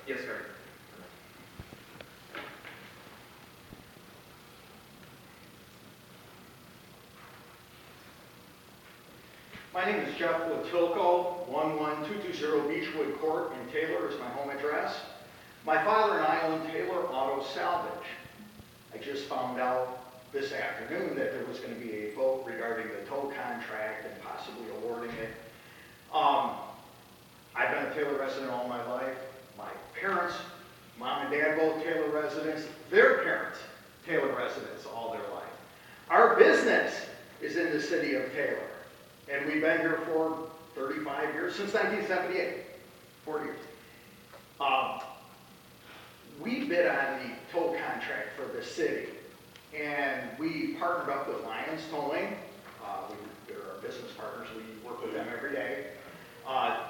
Yes, sir. My name is Jeff Latilko, 11220 Beechwood Court in Taylor is my home address. My father and I own Taylor Auto Salvage. I just found out this afternoon that there was going to be a vote regarding the tow contract and possibly awarding it. I've been a Taylor resident all my life. My parents, mom and dad, both Taylor residents. Their parents, Taylor residents all their life. Our business is in the city of Taylor. And we've been here for 35 years, since 1978, 40 years. We bid on the tow contract for the city, and we partnered up with Lions Towing. They're our business partners. We work with them every day.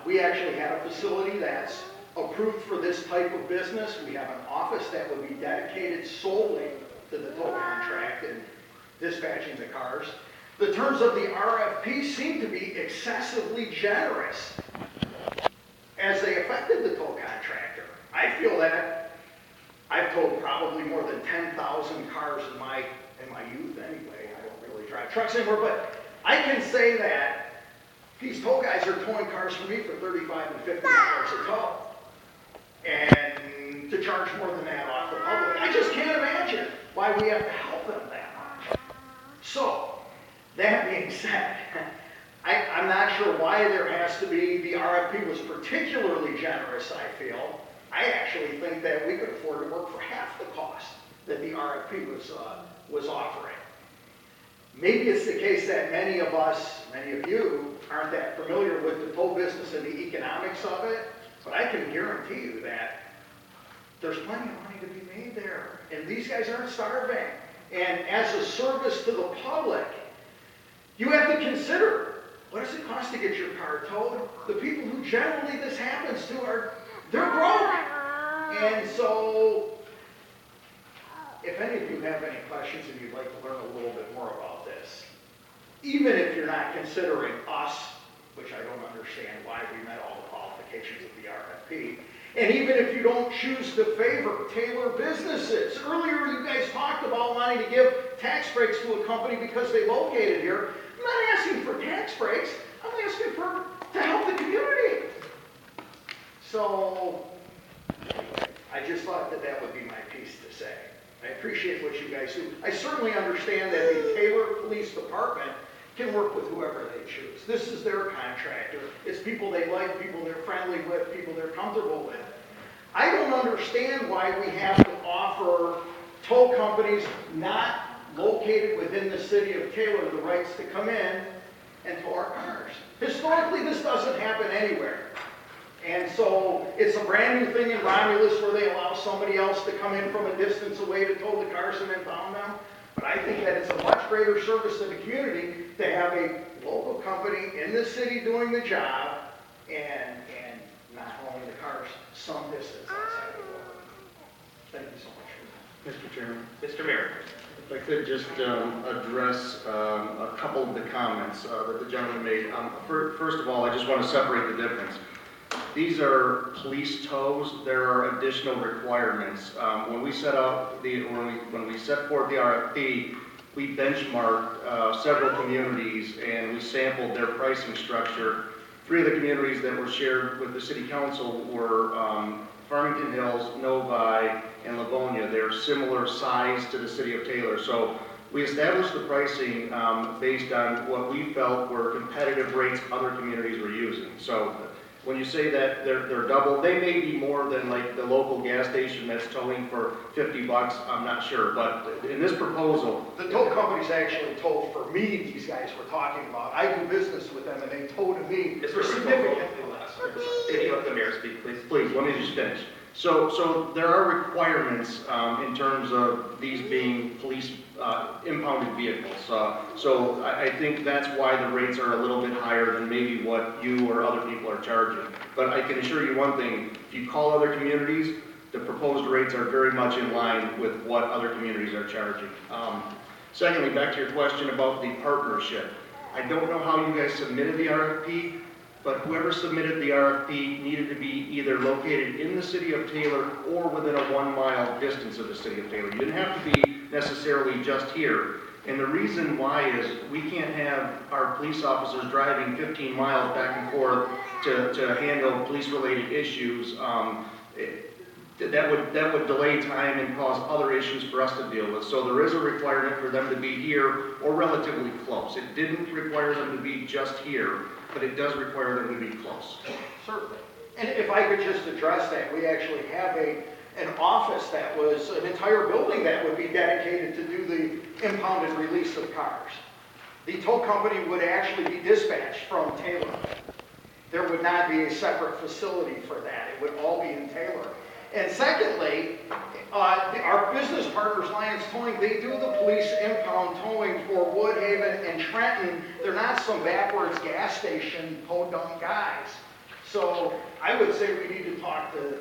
We actually have a facility that's approved for this type of business. We have an office that would be dedicated solely to the tow contract and dispatching the cars. The terms of the RFP seem to be excessively generous as they affected the tow contractor. I feel that I've towed probably more than 10,000 cars in my youth anyway. I don't really drive trucks anymore, but I can say that these tow guys are towing cars for me for $35 and $50 a tow. And to charge more than that off the public, I just can't imagine why we have to help them that much. So, that being said, I'm not sure why there has to be, the RFP was particularly generous, I feel. I actually think that we could afford to work for half the cost that the RFP was offering. Maybe it's the case that many of us, many of you, aren't that familiar with the tow business and the economics of it, but I can guarantee you that there's plenty of money to be made there, and these guys aren't starving. And as a service to the public, you have to consider, what does it cost to get your car towed? The people who generally this happens to they're broke. And so, if any of you have any questions and you'd like to learn a little bit more about this, even if you're not considering us, which I don't understand why we met all the qualifications of the RFP, and even if you don't choose to favor Taylor businesses. Earlier you guys talked about wanting to give tax breaks to a company because they located here. I'm not asking for tax breaks. I'm asking to help the community. So, I just thought that would be my piece to say. I appreciate what you guys do. I certainly understand that the Taylor Police Department can work with whoever they choose. This is their contractor. It's people they like, people they're friendly with, people they're comfortable with. I don't understand why we have to offer tow companies not located within the city of Taylor the rights to come in and tow our cars. Historically, this doesn't happen anywhere. And so it's a brand new thing in Romulus where they allow somebody else to come in from a distance away to tow the cars and impound them. But I think that it's a much greater service to the community to have a local company in the city doing the job and not hauling the cars some distance outside the border. Thank you so much. Mr. Chairman, Mr. Mayor. if I could just address a couple of the comments that the gentleman made. First of all, I just want to separate the difference. These are police tows. There are additional requirements. When we set out when we set forth the RFP, we benchmarked several communities and we sampled their pricing structure. 3 of the communities that were shared with the City Council were Farmington Hills, Novi, and Livonia. They're similar size to the City of Taylor. So we established the pricing based on what we felt were competitive rates other communities were using. So when you say that they're double, they may be more than like the local gas station that's towing for $50. I'm not sure, but in this proposal, The tow companies actually tow for me, these guys we're talking about. I do business with them and they tow to me for significantly less. If you let the mayor speak, please. please, let me just finish. So there are requirements in terms of these being police impounded vehicles. So I think that's why the rates are a little bit higher than maybe what you or other people are charging. But I can assure you one thing, if you call other communities, the proposed rates are very much in line with what other communities are charging. Secondly, back to your question about the partnership. I don't know how you guys submitted the RFP. but whoever submitted the RFP needed to be either located in the city of Taylor or within a 1 mile distance of the city of Taylor. You didn't have to be necessarily just here. And the reason why is we can't have our police officers driving 15 miles back and forth to handle police-related issues. That would delay time and cause other issues for us to deal with. So there is a requirement for them to be here or relatively close. It didn't require them to be just here, but it does require them to be close. Certainly. And if I could just address that, we actually have an office that was an entire building that would be dedicated to do the impound and release of cars. The tow company would actually be dispatched from Taylor. There would not be a separate facility for that. It would all be in Taylor. And secondly, our business partners, Lions Towing, they do the police impound towing for Woodhaven and Trenton. They're not some backwards gas station podunk guys. So I would say we need to talk to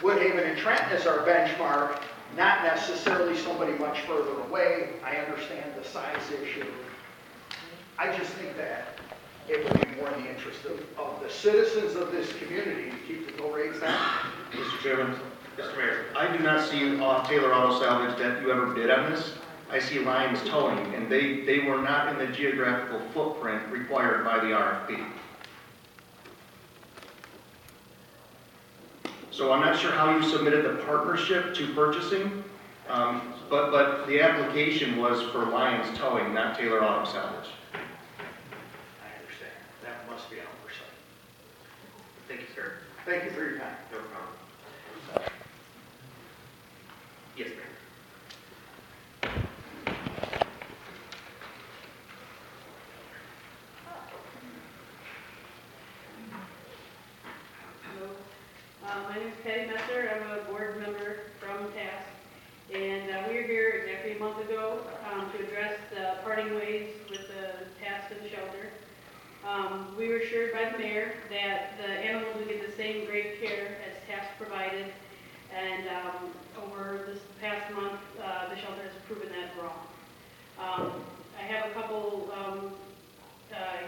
Woodhaven and Trenton as our benchmark, not necessarily somebody much further away. I understand the size issue. I just think that it would be more in the interest of the citizens of this community to keep the toll rates down. Mr. Chairman, Mr. Mayor. I do not see Taylor Auto Salvage that you ever bid on this. I see Lions Towing, and they were not in the geographical footprint required by the RFP. So I'm not sure how you submitted the partnership to purchasing, but the application was for Lions Towing, not Taylor Auto Salvage. I understand. That must be an oversight. Thank you, sir. Thank you for your time. No problem. Yes, ma'am. Hello. My name is Patty Messer. I'm a board member from TASKK, and we were here exactly a month ago to address the parting ways with the TASKK and the shelter. We were assured by the mayor that the animals would get the same great care as TASKK provided, and over this past month, the shelter has proven that wrong. I have a couple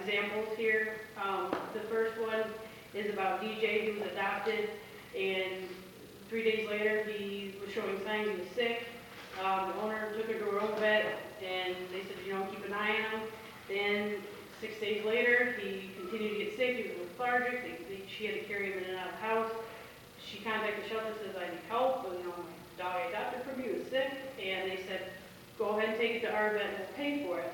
examples here. The first one is about DJ, who was adopted, and 3 days later he was showing signs he was sick. The owner took her to her own vet, and they said, keep an eye on him. Then 6 days later, he continued to get sick. He was lethargic. She had to carry him in and out of the house. She contacted the shelter, says, I need help, but my dog I adopted from you is sick. And they said, go ahead and take it to our vet and we'll pay for it.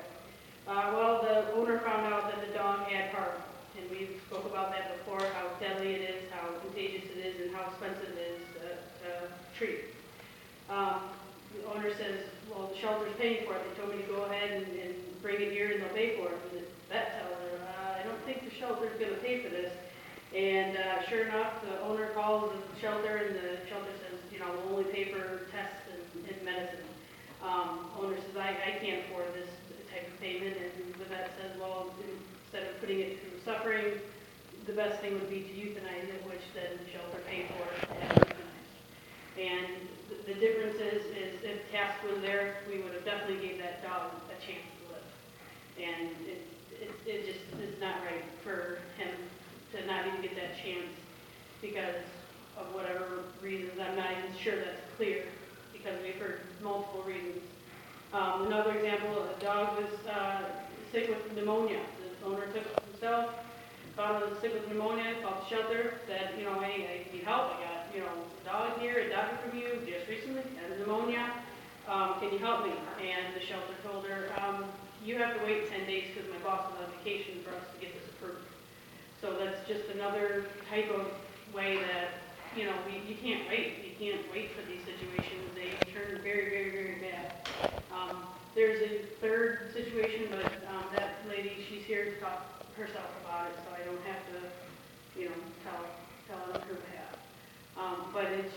Well, the owner found out that the dog had parvo, and we spoke about that before, how deadly it is, how contagious it is, and how expensive it is to treat. The owner says, well, the shelter's paying for it. They told me to go ahead and bring it here and they'll pay for it. And the vet tells her, I don't think the shelter's going to pay for this. And sure enough, the owner calls the shelter, and the shelter says, we'll only pay for tests and medicine. Owner says, I can't afford this type of payment. And the vet says, well, instead of putting it through suffering, the best thing would be to euthanize it, which then the shelter paid for and euthanized. And the difference is if TASKK was there, we would have definitely gave that dog a chance to live. And it just is not right for him to not even get that chance because of whatever reasons. I'm not even sure that's clear because we've heard multiple reasons. Another example, a dog was sick with pneumonia. The owner took it himself, found out he was sick with pneumonia, called the shelter, said, hey, I need help. I got, a dog here, adopted from you just recently, has pneumonia. Can you help me? And the shelter told her, you have to wait 10 days because my boss is on vacation for us to get this approved. So that's just another type of way that, you can't wait. You can't wait for these situations. They turn very, very, very bad. There's a third situation, but that lady, she's here to talk herself about it, so I don't have to, tell on her behalf. But it's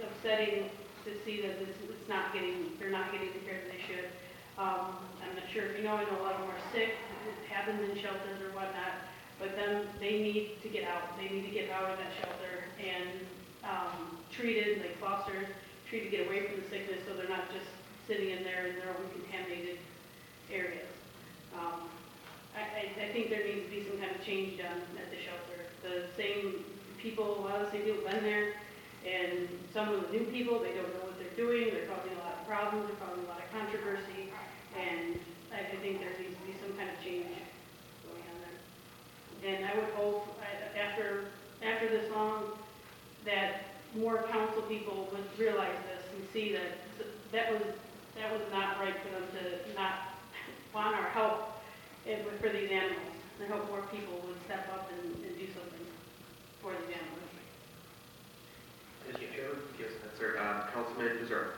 upsetting to see that they're not getting the care that they should. I'm not sure if I know a lot of them are sick. It happens in shelters or whatnot. But then they need to get out. They need to get out of that shelter and treated, like fostered, treated to get away from the sickness so they're not just sitting in there in their own contaminated areas. I think there needs to be some kind of change done at the shelter. The same people, a lot of the same people have been there, and some of the new people, they don't know what they're doing, they're causing a lot of problems, they're causing a lot of controversy, and I think there needs to be some kind of change going on there. And I would hope, after this long, that more council people would realize this and see that that was not right for them to not want our help for these animals. I hope more people would step up and do something for these animals. Thank you, Chairman. Yes, that's sir. Councilman Missouri.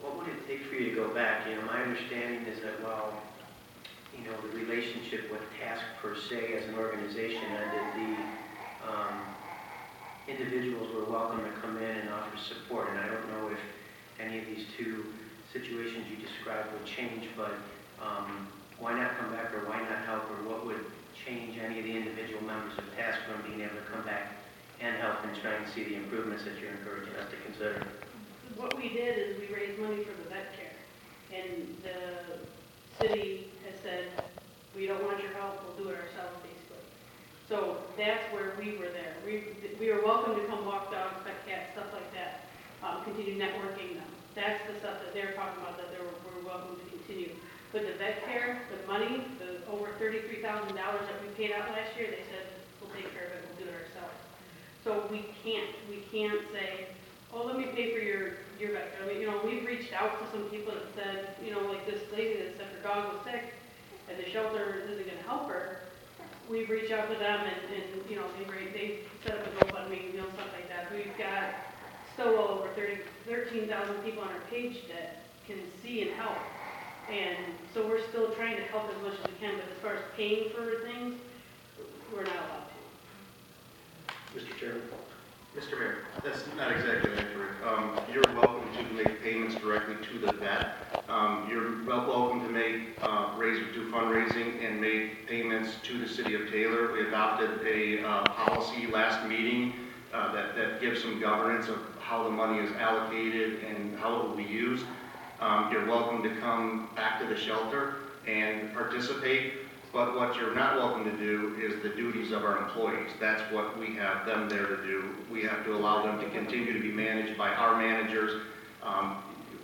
What would it take for you to go back? You know, my understanding is that while, you know, the relationship with TASK per se as an organization ended, the individuals were welcome to come in and offer support. And I don't know if any of these two situations you described would change, but why not come back, or why not help, or what would change any of the individual members of TASK from being able to come back and help and try and see the improvements that you're encouraging us to consider? What we did is we raised money for the vet care, and the city has said, we don't want your help, we'll do it ourselves, basically. So that's where we were there. We are welcome to come walk dogs, pet cats, stuff like that, continue networking them. That's the stuff that they're talking about, that we're welcome to continue. But the vet care, the money, the over $33,000 that we paid out last year, they said, we'll take care of it, we'll do it ourselves. So we can't say, oh, let me pay for your vet care. I mean, you know, we've reached out to some people that said, you know, like this lady that said her dog was sick and the shelter isn't going to help her. We've reached out to them and you know, they set up a GoFundMe, you know, stuff like that. We've got still well over 13,000 people on our page that can see and help. And so we're still trying to help as much as we can, but as far as paying for things, we're not allowed to. Mr. Chairman. Mr. Mayor. That's not exactly accurate. You're welcome to make payments directly to the vet. You're welcome to make do fundraising and make payments to the city of Taylor. We adopted a policy last meeting that gives some governance of how the money is allocated and how it will be used. You're welcome to come back to the shelter and participate, but what you're not welcome to do is the duties of our employees. That's what we have them there to do. We have to allow them to continue to be managed by our managers.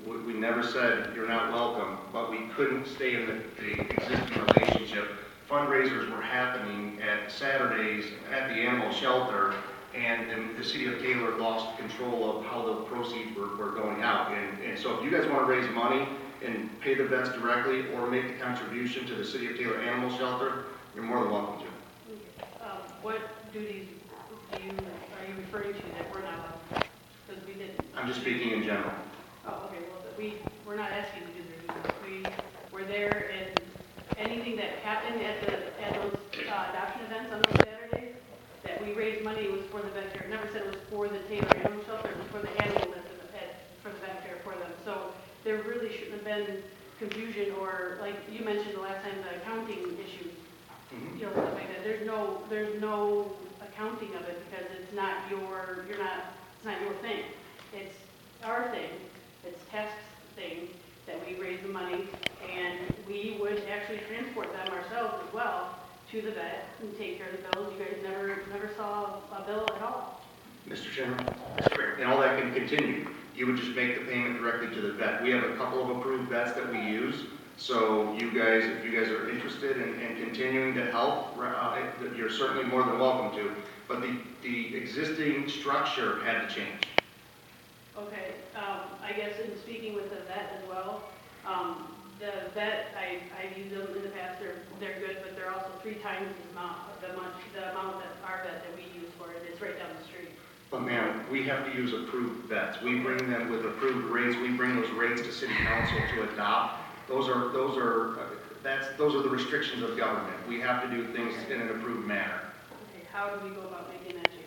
We never said you're not welcome, but we couldn't stay in the existing relationship. Fundraisers were happening at Saturdays at the animal shelter, and the city of Taylor lost control of how the proceeds were going out. And so if you guys want to raise money and pay the vets directly or make the contribution to the city of Taylor Animal Shelter, you're more than welcome to. What duties are you referring to that we're not allowed? Because we didn't. I'm just speaking in general. Oh, okay, well, we're not asking to do their duties. We were there, and anything that happened at those adoption events on those Saturdays, that we raised money was for the vet care. It never said it was for the Taylor Animal Shelter, it was for the animal that's in the pet, for the vet care for them. So there really shouldn't have been confusion, or like you mentioned the last time, the accounting issues, you know, stuff like that. There's no accounting of it because it's not your thing. It's our thing. It's TASK's thing that we raise the money, and we would actually transport them ourselves as well to the vet and take care of the bills. You guys never saw a bill at all. Mr. Chairman? Mr. Mayor. And all that can continue. You would just make the payment directly to the vet. We have a couple of approved vets that we use. So you guys, if you guys are interested in continuing to help, you're certainly more than welcome to. But the existing structure had to change. Okay, I guess in speaking with the vet as well, the vet, I've used them in the past, they're good, but they're also 3 times the amount that our vet that we use for it. It's right down the street. But ma'am, we have to use approved vets. We bring them with approved rates. We bring those rates to city council to adopt. Those are the restrictions of government. We have to do things in an approved manner. Okay, how do we go about making that change?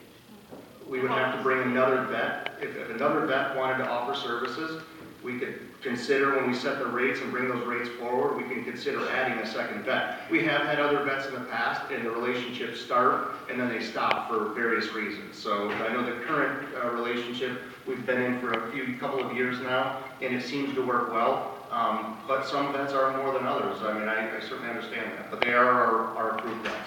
We would have to bring another vet. If another vet wanted to offer services, we could consider, when we set the rates and bring those rates forward, we can consider adding a second vet. We have had other vets in the past, and the relationships start, and then they stop for various reasons. So I know the current relationship we've been in for a couple of years now, and it seems to work well. But some events are more than others. I mean, I certainly understand that, but they are our approved events.